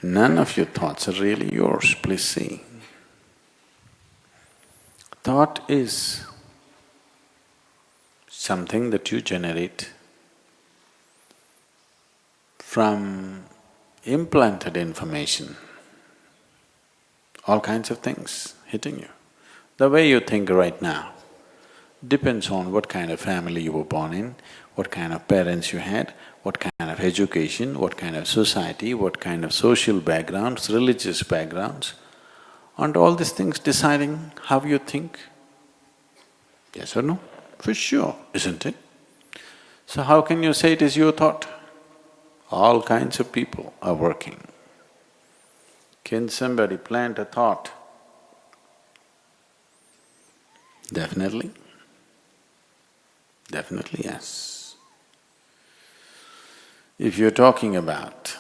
None of your thoughts are really yours, please see. Thought is something that you generate from implanted information, all kinds of things hitting you. The way you think right now depends on what kind of family you were born in, what kind of parents you had, what kind of education, what kind of society, what kind of social backgrounds, religious backgrounds, and all these things deciding how you think. Yes or no? For sure, isn't it? So how can you say it is your thought? All kinds of people are working. Can somebody plant a thought? Definitely. Definitely, yes. If you're talking about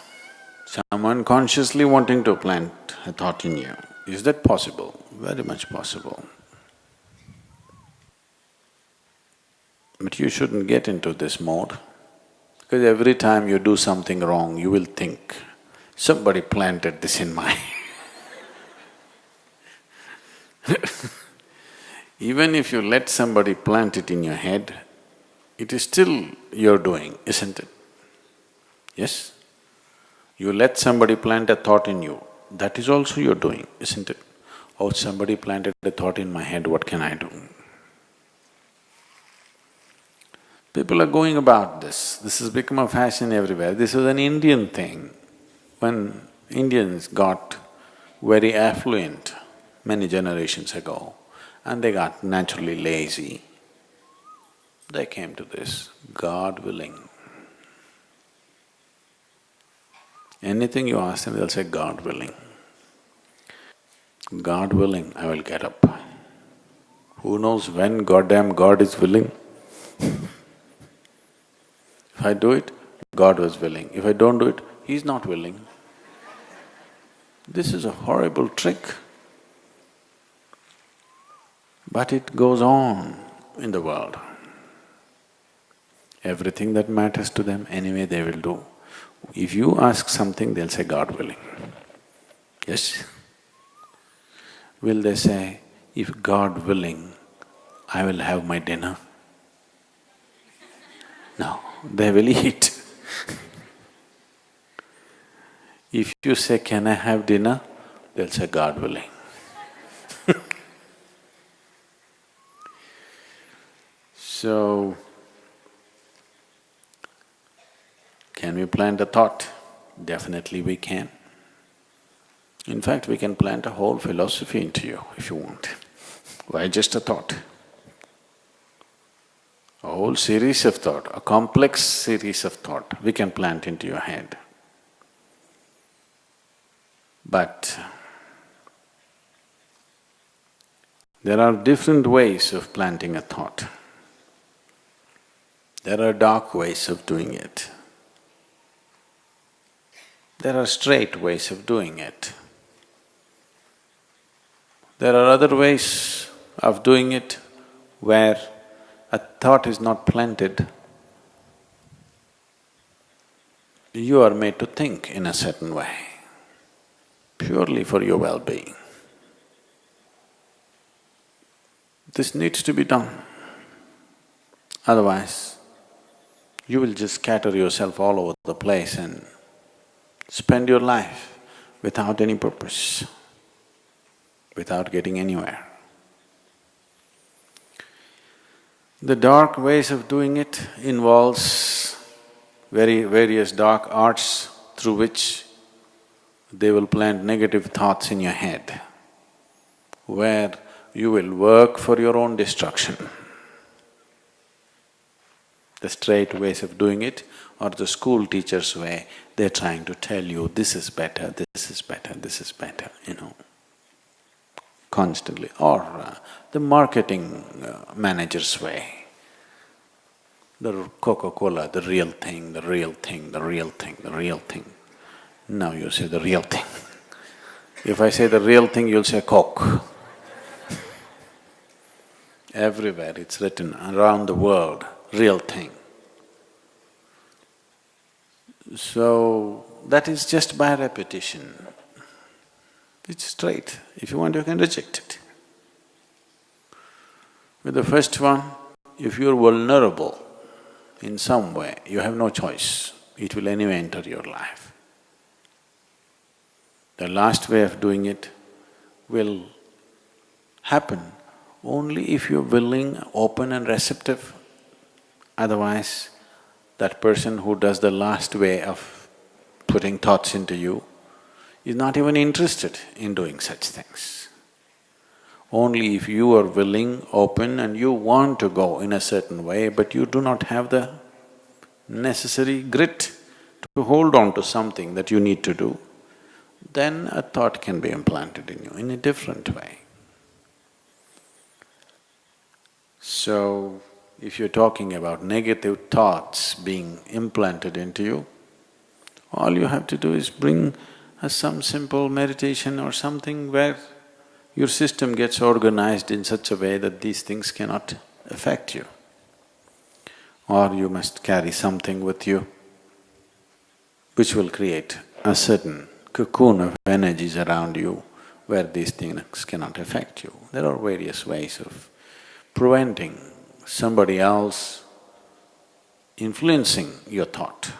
someone consciously wanting to plant a thought in you, is that possible? Very much possible. But you shouldn't get into this mode, because every time you do something wrong, you will think, somebody planted this in my Even if you let somebody plant it in your head, it is still your doing, isn't it? Yes? You let somebody plant a thought in you, that is also your doing, isn't it? Oh, somebody planted a thought in my head, what can I do? People are going about this has become a fashion everywhere. This was an Indian thing. When Indians got very affluent many generations ago, and they got naturally lazy, they came to this, God willing. Anything you ask them, they'll say, God willing. God willing, I will get up. Who knows when goddamn God is willing? If I do it, God was willing. If I don't do it, He's not willing. This is a horrible trick. But it goes on in the world. Everything that matters to them, anyway they will do. If you ask something, they'll say, God willing. Yes? Will they say, if God willing, I will have my dinner? No, they will eat. If you say, can I have dinner? They'll say, God willing. So, can we plant a thought? Definitely we can. In fact, we can plant a whole philosophy into you if you want. Why just a thought? A whole series of thought, a complex series of thought we can plant into your head. But there are different ways of planting a thought. There are dark ways of doing it. There are straight ways of doing it. There are other ways of doing it where a thought is not planted. You are made to think in a certain way, purely for your well-being. This needs to be done. Otherwise, you will just scatter yourself all over the place and spend your life without any purpose, without getting anywhere. The dark ways of doing it involves various dark arts through which they will plant negative thoughts in your head, where you will work for your own destruction. The straight ways of doing it or the school teacher's way, they're trying to tell you, this is better, this is better, this is better, constantly. Or the marketing manager's way, the Coca-Cola, the real thing, the real thing, the real thing, the real thing. Now you say the real thing. If I say the real thing, you'll say Coke. Everywhere it's written around the world, real thing. So, that is just by repetition. It's straight. If you want, you can reject it. With the first one, if you're vulnerable in some way, you have no choice. It will anyway enter your life. The last way of doing it will happen only if you're willing, open and receptive. Otherwise, that person who does the last way of putting thoughts into you is not even interested in doing such things. Only if you are willing, open and you want to go in a certain way, but you do not have the necessary grit to hold on to something that you need to do, then a thought can be implanted in you in a different way. So, if you're talking about negative thoughts being implanted into you, all you have to do is bring some simple meditation or something where your system gets organized in such a way that these things cannot affect you. Or you must carry something with you which will create a certain cocoon of energies around you where these things cannot affect you. There are various ways of preventing somebody else influencing your thought.